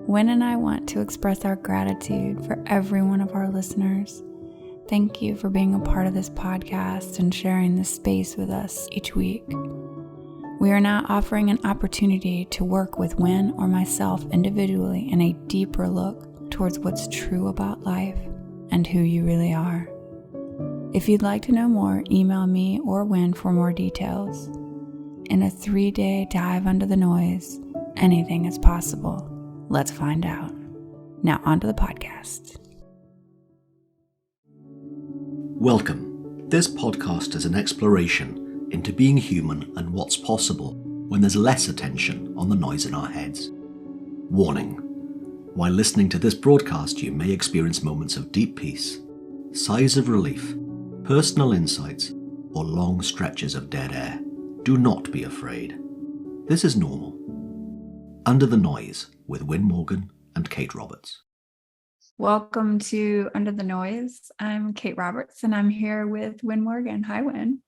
Wyn and I want to express our gratitude for every one of our listeners. Thank you for being a part of this podcast and sharing this space with us each week. We are now offering an opportunity to work with Wyn or myself individually in a deeper look towards what's true about life and who you really are. If you'd like to know more, email me or Wyn for more details. In a 3-day dive under the noise, anything is possible. Let's find out. Now onto the podcast. Welcome. This podcast is an exploration into being human and what's possible when there's less attention on the noise in our heads. Warning. While listening to this broadcast, you may experience moments of deep peace, sighs of relief, personal insights, or long stretches of dead air. Do not be afraid. This is normal. Under the Noise with Wyn Morgan and Kate Roberts. Welcome to Under the Noise. I'm Kate Roberts and I'm here with Wyn Morgan. Hi, Wyn.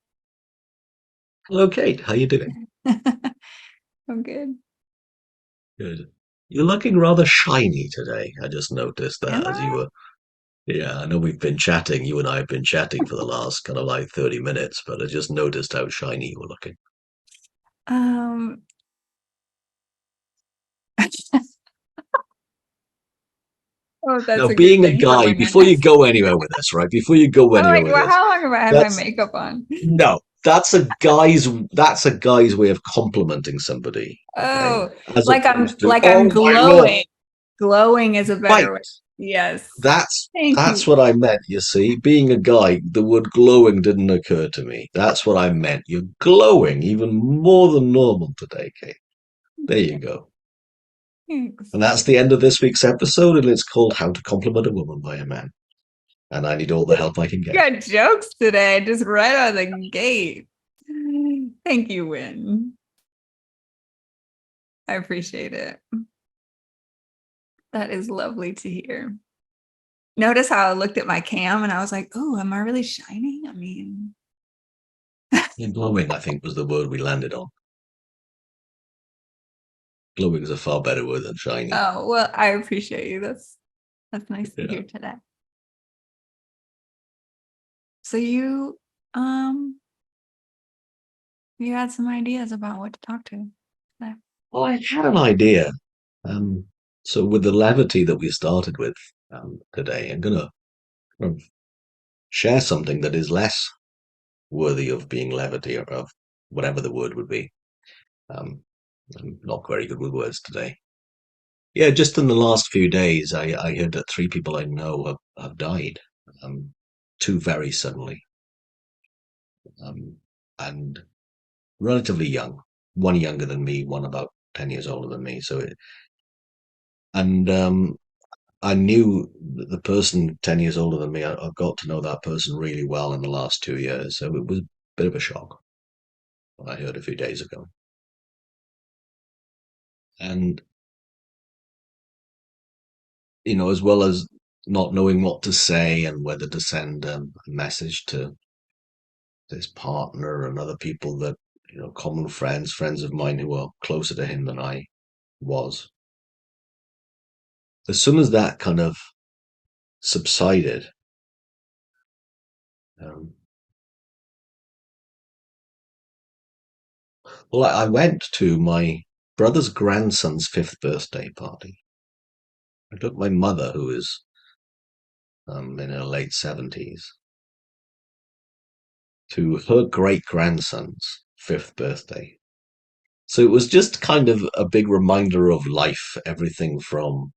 Hello, Kate. How you doing? I'm good. Good. You're looking rather shiny today. I just noticed that Am as you I? were. Yeah, I know we've been chatting. You and I have been chatting for the last kind of like 30 minutes, but I just noticed how shiny you were looking. Oh, that's Now, a good being a thing for guy, women. before you go anywhere with this, right? Before you go I'm anywhere like, with well, this, how long have I had my that's makeup on? no, that's a guy's way of complimenting somebody, okay? Oh, As opposed to, like I'm oh my lord, glowing. Glowing is a better right. way. Yes. That's Thank that's you. what I meant, you see. Being a guy, the word glowing didn't occur to me. That's what I meant. You're glowing even more than normal today, Kate. There you go. Thanks. And that's the end of this week's episode, and it's called How to Compliment a Woman by a Man. And I need all the help I can You get. got jokes today, just right out of the gate. Thank you, Wyn. I appreciate it. That is lovely to hear. Notice how I looked at my cam and I was like, oh, am I really shining? I mean, Yeah, glowing, I think, was the word we landed on. Glowing is a far better word than shiny. oh, well, I appreciate you. That's nice to Yeah. hear today. So you had some ideas about what to talk to today. Well, I had an idea. So with the levity that we started with today, I'm gonna share something that is less worthy of being levity or of whatever the word would be. Um, I'm not very good with words today. Yeah, just in the last few days, I heard that 3 people I know have died, two very suddenly, um, and relatively young. One younger than me, one about 10 years older than me. And I knew the person 10 years older than me. I've got to know that person really well in the last 2 years. So it was a bit of a shock when I heard a few days ago. And, as well as not knowing what to say and whether to send a message to his partner and other people that, common friends of mine who are closer to him than I was. As soon as that kind of subsided, um, well, I went to my brother's grandson's 5th birthday party. I took my mother, who is in her late 70s, to her great grandson's 5th birthday. So it was just kind of a big reminder of life, everything from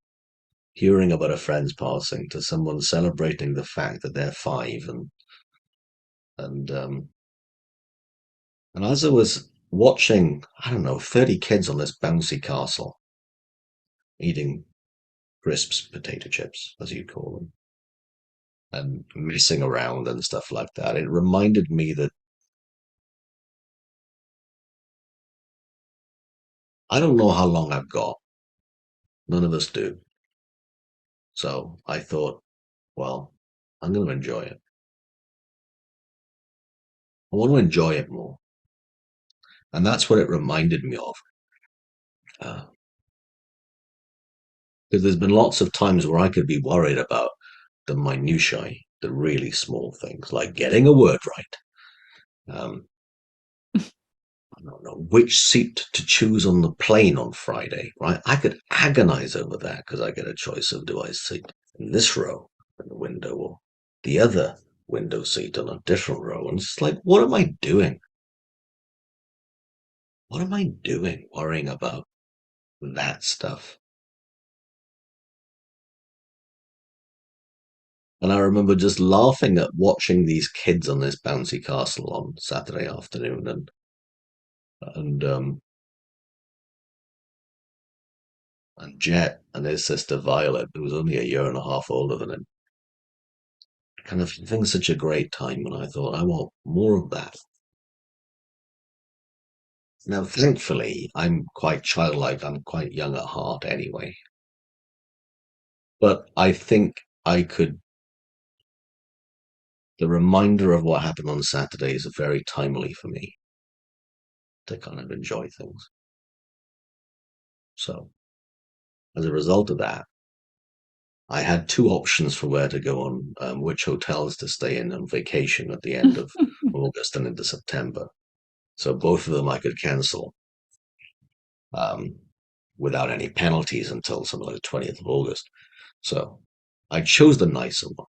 hearing about a friend's passing to someone celebrating the fact that they're 5, and as I was watching, I don't know, 30 kids on this bouncy castle eating crisps, potato chips, as you call them, and messing around and stuff like that, it reminded me that I don't know how long I've got. None of us do. So I thought, well, I'm going to enjoy it. I want to enjoy it more. And that's what it reminded me of. Uh, Because there's been lots of times where I could be worried about the minutiae, the really small things, like getting a word right. I don't know which seat to choose on the plane on Friday, right? I could agonize over that because I get a choice of do I sit in this row in the window or the other window seat on a different row? And it's like, what am I doing? What am I doing worrying about that stuff? And I remember just laughing at watching these kids on this bouncy castle on Saturday afternoon and and Jet and his sister Violet, who was only a year and a half older than him, kind of having such a great time. And I thought, I want more of that. Now, thankfully, I'm quite childlike. I'm quite young at heart anyway. But I think I could, the reminder of what happened on Saturday is very timely for me to kind of enjoy things. So, as a result of that, I had two options for where to go on, which hotels to stay in on vacation at the end of August and into September. So both of them I could cancel um, without any penalties until something like the 20th of August. So I chose the nicer one.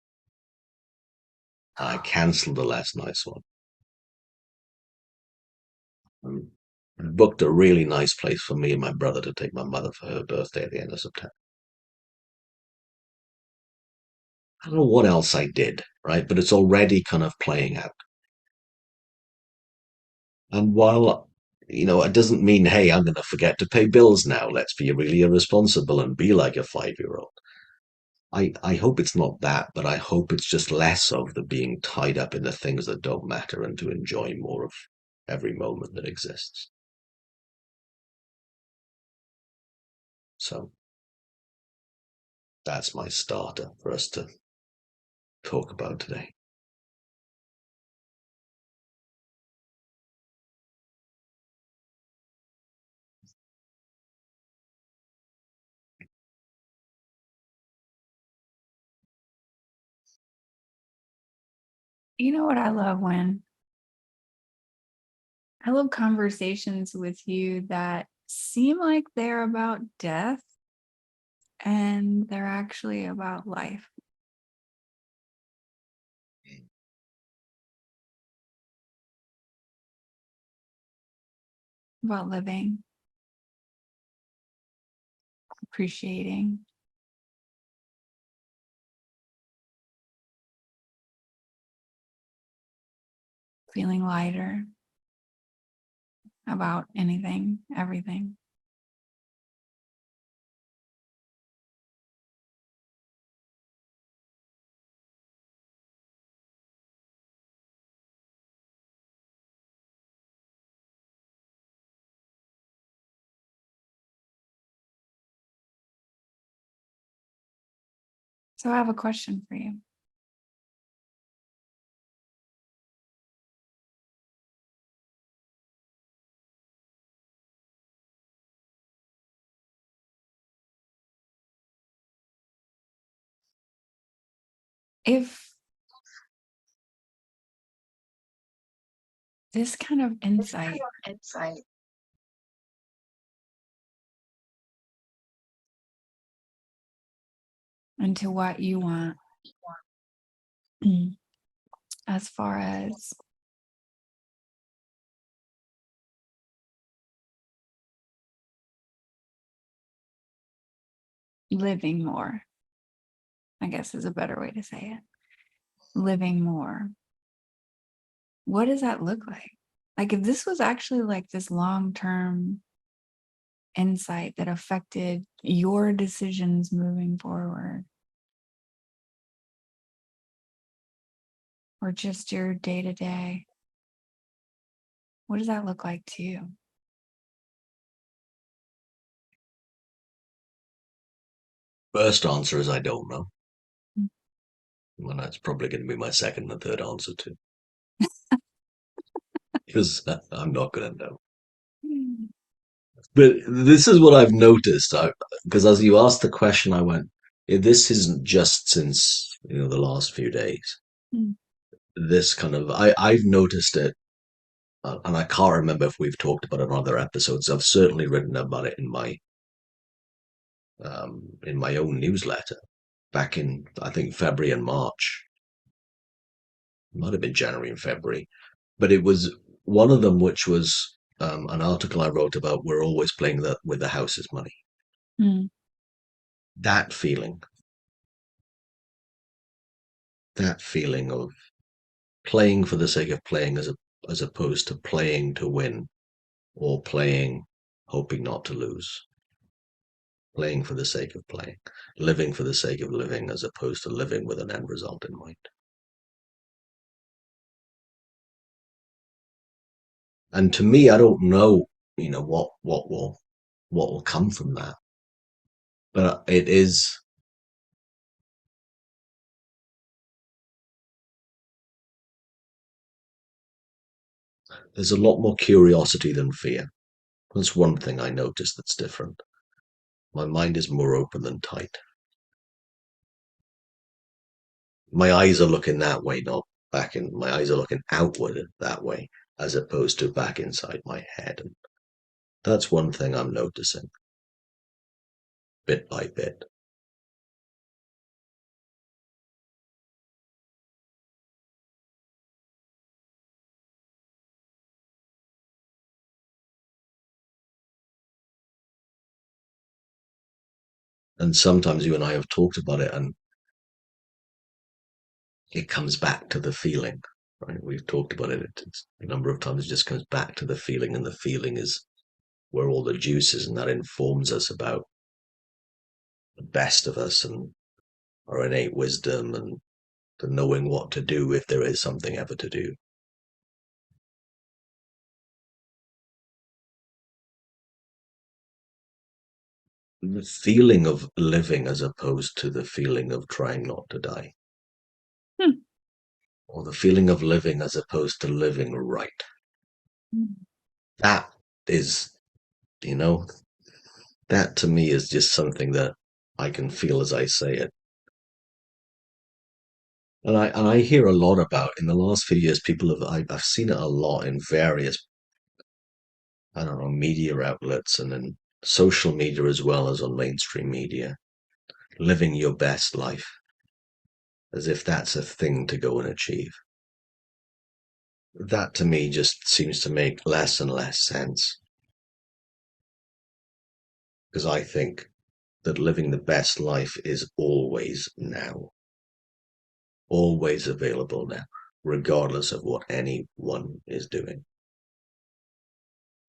I cancelled the less nice one. And booked a really nice place for me and my brother to take my mother for her birthday at the end of September. I don't know what else I did, right? But it's already kind of playing out. And while, it doesn't mean, hey, I'm going to forget to pay bills now. Let's be really irresponsible and be like a 5-year-old. I hope it's not that, but I hope it's just less of the being tied up in the things that don't matter and to enjoy more of every moment that exists. So that's my starter for us to talk about today. You know what I love, When I love conversations with you that seem like they're about death and they're actually about life, about living, appreciating, feeling lighter about anything, everything. So I have a question for you. If this kind of insight into what you want, as far as living more, I guess is a better way to say it. Living more. What does that look like? Like if this was actually like this long-term insight that affected your decisions moving forward, or just your day-to-day, what does that look like to you? First answer is I don't know. Mm. And that's probably going to be my second and third answer too. Because I'm not going to know. But this is what I've noticed. Because as you asked the question, I went, this isn't just since, the last few days. Mm. This kind of, I've noticed it, and I can't remember if we've talked about it on other episodes. I've certainly written about it in my own newsletter back in, I think, February and March. It might have been January and February, but it was one of them, which was an article I wrote about. We're always playing that with the house's money. Mm. That feeling, that feeling of playing for the sake of playing, as opposed to playing to win or playing hoping not to lose. Playing for the sake of playing, living for the sake of living, as opposed to living with an end result in mind. And to me, I don't know, what will come from that. But it is, there's a lot more curiosity than fear. That's one thing I noticed that's different. My mind is more open than tight. My eyes are looking that way, not back in. My eyes are looking outward that way, as opposed to back inside my head. And that's one thing I'm noticing, bit by bit. And sometimes you and I have talked about it, and it comes back to the feeling, right? We've talked about it a number of times. It just comes back to the feeling, and the feeling is where all the juice is, and that informs us about the best of us and our innate wisdom and the knowing what to do if there is something ever to do. The feeling of living as opposed to the feeling of trying not to die, Hmm. or the feeling of living as opposed to living right. Mm. That is, you know, that to me is just something that I can feel as I say it. And I hear a lot about in the last few years. People have I've seen it a lot in various, I don't know, media outlets and in social media as well as on mainstream media. Living your best life, as if that's a thing to go and achieve. That to me just seems to make less and less sense, because I think that living the best life is always now, always available now, regardless of what anyone is doing,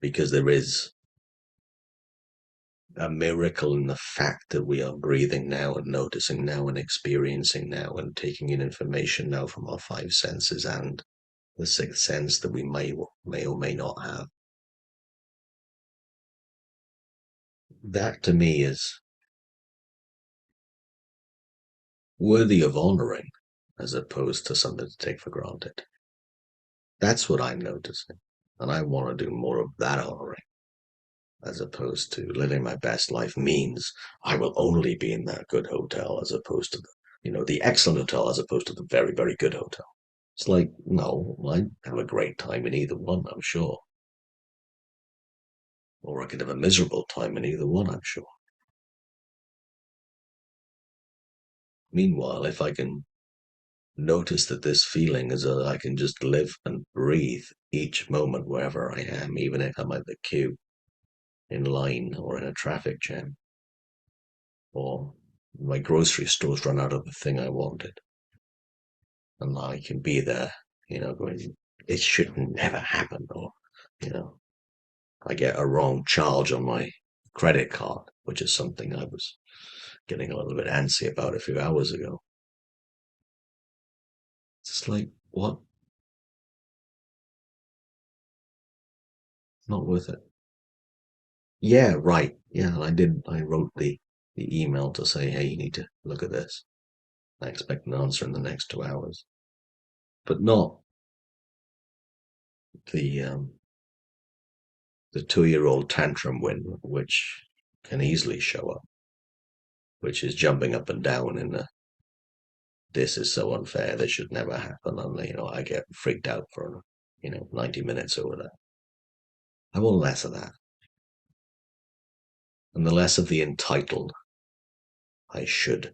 because there is a miracle in the fact that we are breathing now and noticing now and experiencing now and taking in information now from our five senses and the sixth sense that we may or may not have. That to me is worthy of honoring as opposed to something to take for granted. That's what I'm noticing. And I want to do more of that honoring as opposed to living my best life means I will only be in that good hotel as opposed to the excellent hotel as opposed to the very, very good hotel. It's like, no, I have a great time in either one, I'm sure. Or I could have a miserable time in either one, I'm sure. Meanwhile, if I can notice that this feeling is that I can just live and breathe each moment wherever I am, even if I'm at the queue, in line, or in a traffic jam, or my grocery store's run out of the thing I wanted, and I can be there, going, it should never happen, or, you know, I get a wrong charge on my credit card, which is something I was getting a little bit antsy about a few hours ago. It's like, what? Not worth it. Yeah, right. Yeah, I did. I wrote the email to say, hey, you need to look at this. I expect an answer in the next 2 hours, but not the the 2-year-old tantrum Wyn, which can easily show up, which is jumping up and down in the this is so unfair, this should never happen, and I get freaked out for 90 minutes over that. I want less of that, and the less of the entitled. I should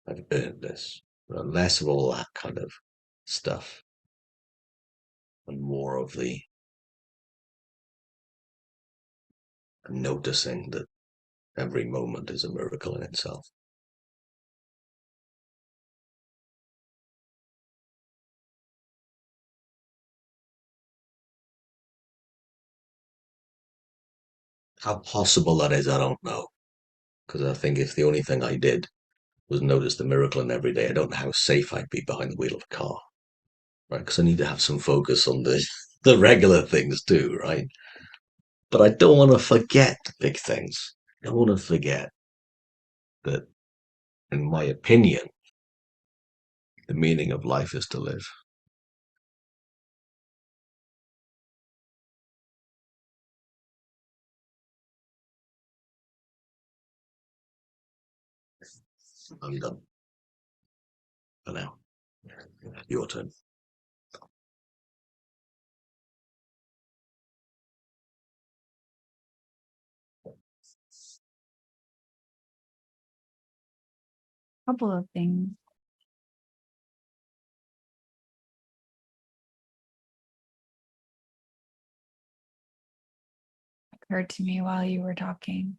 have earned this, less of all that kind of stuff, and more of the noticing that every moment is a miracle in itself. How possible that is, I don't know. Because I think if the only thing I did was notice the miracle in every day, I don't know how safe I'd be behind the wheel of a car, right? Because I need to have some focus on the regular things too, right? But I don't want to forget big things. I don't want to forget that, in my opinion, the meaning of life is to live. I'm done for now. Your turn. Couple of things occurred to me while you were talking.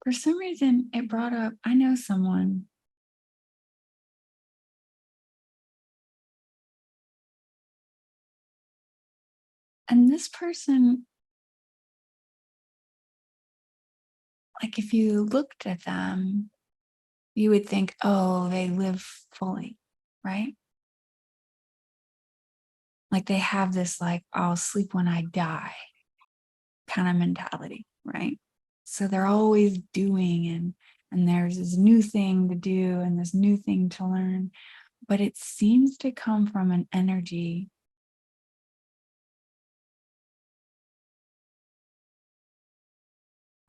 For some reason, it brought up, I know someone and this person, like if you looked at them, you would think, oh, they live fully, right? Like they have this like, I'll sleep when I die kind of mentality, right? So they're always doing and there's this new thing to do and this new thing to learn, but it seems to come from an energy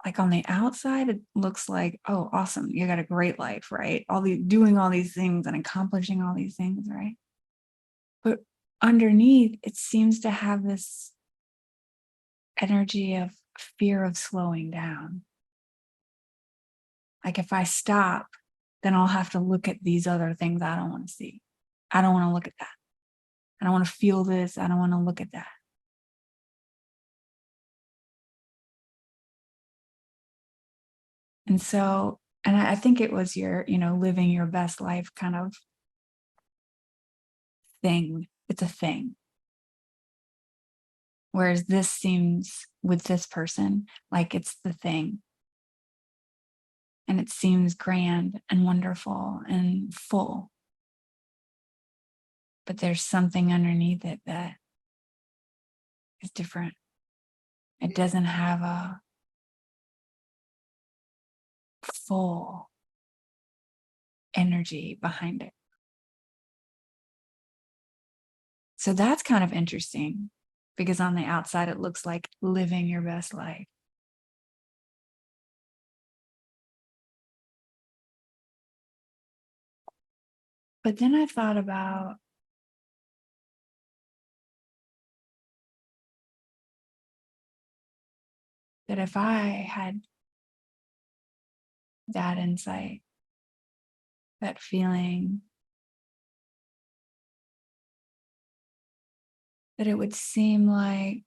like on the outside it looks like, oh, awesome, you got a great life, right? Doing all these things and accomplishing all these things, right? But underneath it seems to have this energy of fear of slowing down. Like if I stop, then I'll have to look at these other things I don't want to see. I don't want to look at that. I don't want to feel this. I don't want to look at that. And so, and I think it was your, living your best life kind of thing. It's a thing. Whereas this seems with this person like it's the thing. And it seems grand and wonderful and full. But there's something underneath it that is different. It doesn't have a full energy behind it. So that's kind of interesting because on the outside, it looks like living your best life. But then I thought about that if I had that insight, that feeling, that it would seem like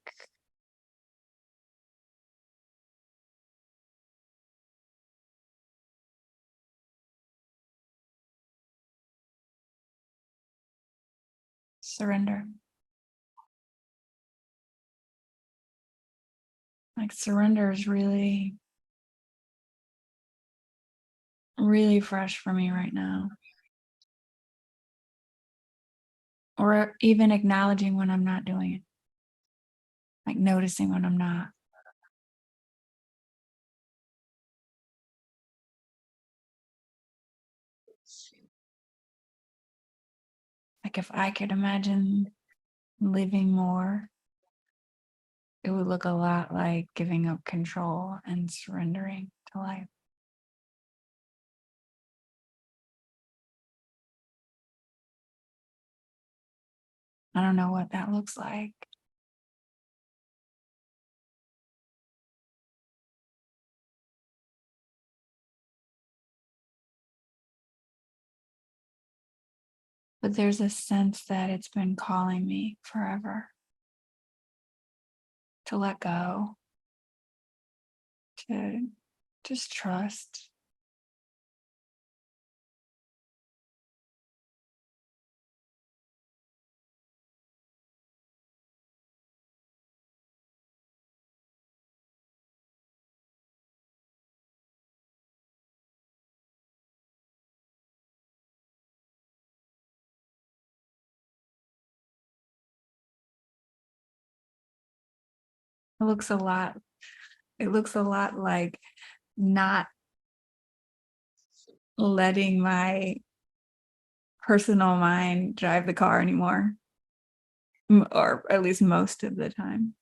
surrender. Like surrender is really, really fresh for me right now. Or even acknowledging when I'm not doing it, like noticing when I'm not. Like if I could imagine living more, it would look a lot like giving up control and surrendering to life. I don't know what that looks like. But there's a sense that it's been calling me forever to let go, to just trust. It looks a lot, it looks a lot like not letting my personal mind drive the car anymore, or at least most of the time.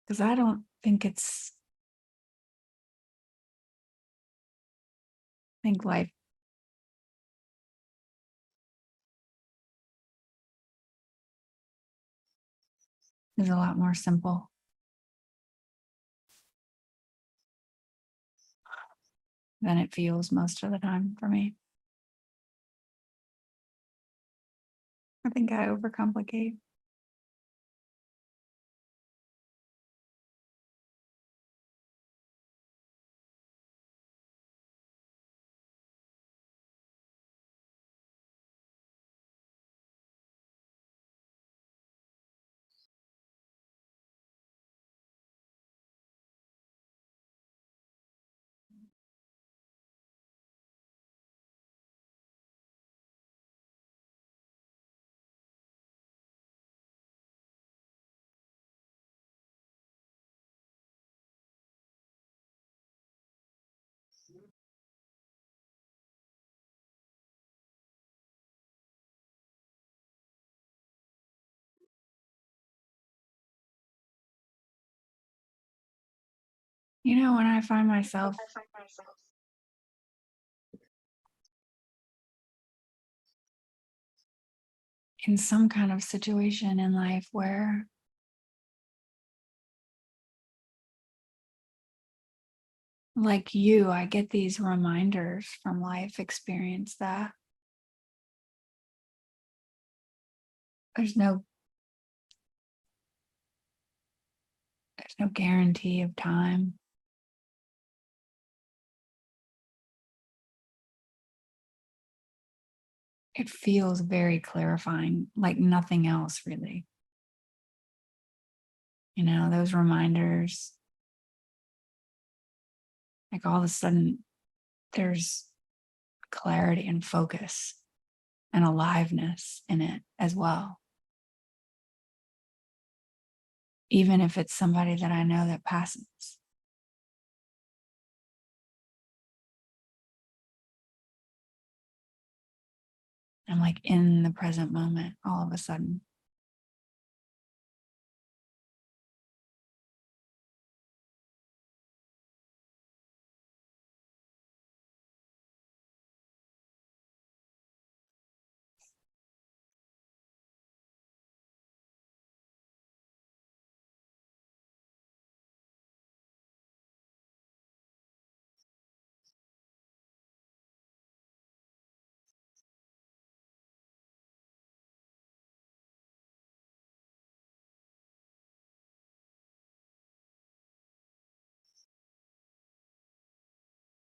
Because I don't think I think life is a lot more simple than it feels most of the time for me. I think I overcomplicate. When I find myself in some kind of situation in life where, like you, I get these reminders from life experience that there's no there's no guarantee of time. It feels very clarifying, like nothing else really. Those reminders, like all of a sudden there's clarity and focus and aliveness in it as well. Even if it's somebody that I know that passes. I'm like in the present moment all of a sudden.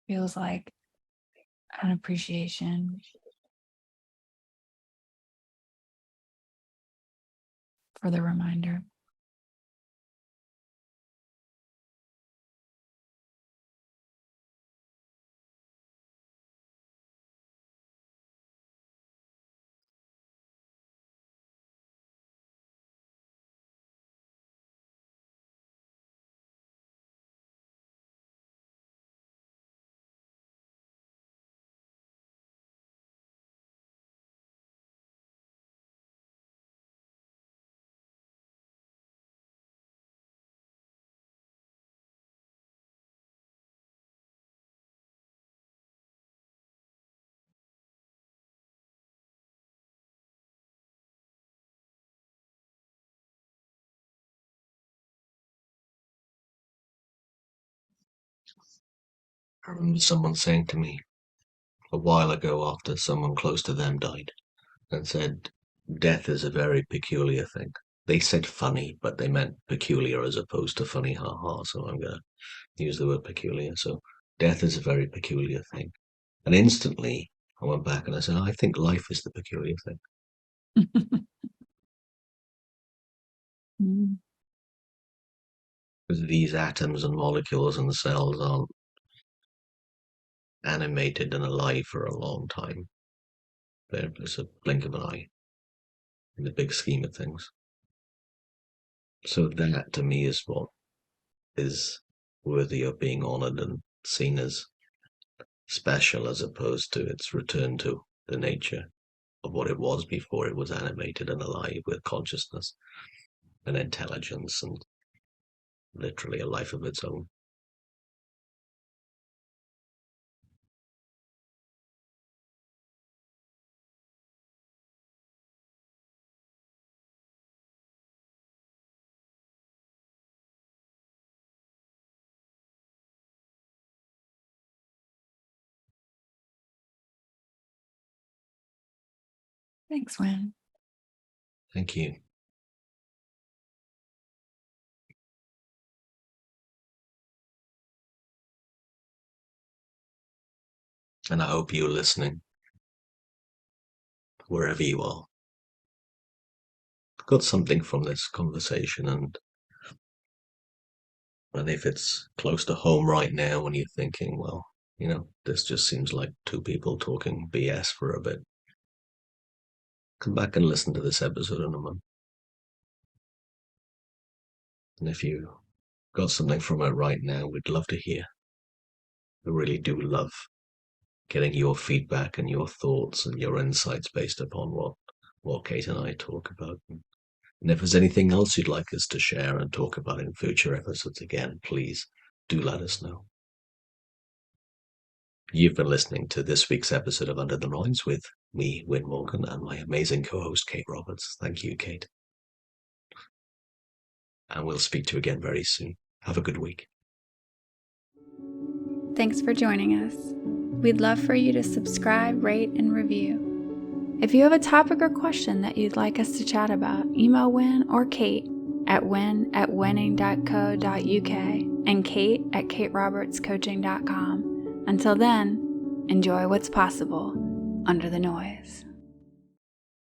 Feels like an appreciation for the reminder. I remember someone saying to me a while ago after someone close to them died and said, death is a very peculiar thing. They said funny, but they meant peculiar as opposed to funny, ha ha. So I'm going to use the word peculiar. So death is a very peculiar thing. And instantly I went back and I said, I think life is the peculiar thing. Mm. Because these atoms and molecules and cells aren't animated and alive for a long time. They're just a blink of an eye in the big scheme of things. So that to me is what is worthy of being honored and seen as special, as opposed to its return to the nature of what it was before it was animated and alive with consciousness and intelligence and literally a life of its own. Thanks, Wyn. Thank you. And I hope you're listening, wherever you are, got something from this conversation. And if it's close to home right now and you're thinking, well, this just seems like two people talking BS for a bit, come back and listen to this episode in a month. And if you got something from it right now, we'd love to hear. We really do love getting your feedback and your thoughts and your insights based upon what Kate and I talk about. And if there's anything else you'd like us to share and talk about in future episodes, again, please do let us know. You've been listening to this week's episode of Under the Noise with me, Wyn Morgan, and my amazing co-host, Kate Roberts. Thank you, Kate. And we'll speak to you again very soon. Have a good week. Thanks for joining us. We'd love for you to subscribe, rate, and review. If you have a topic or question that you'd like us to chat about, email Wyn or Kate at wyn@winning.co.uk and Kate at katerobertscoaching.com. Until then, enjoy what's possible under the noise.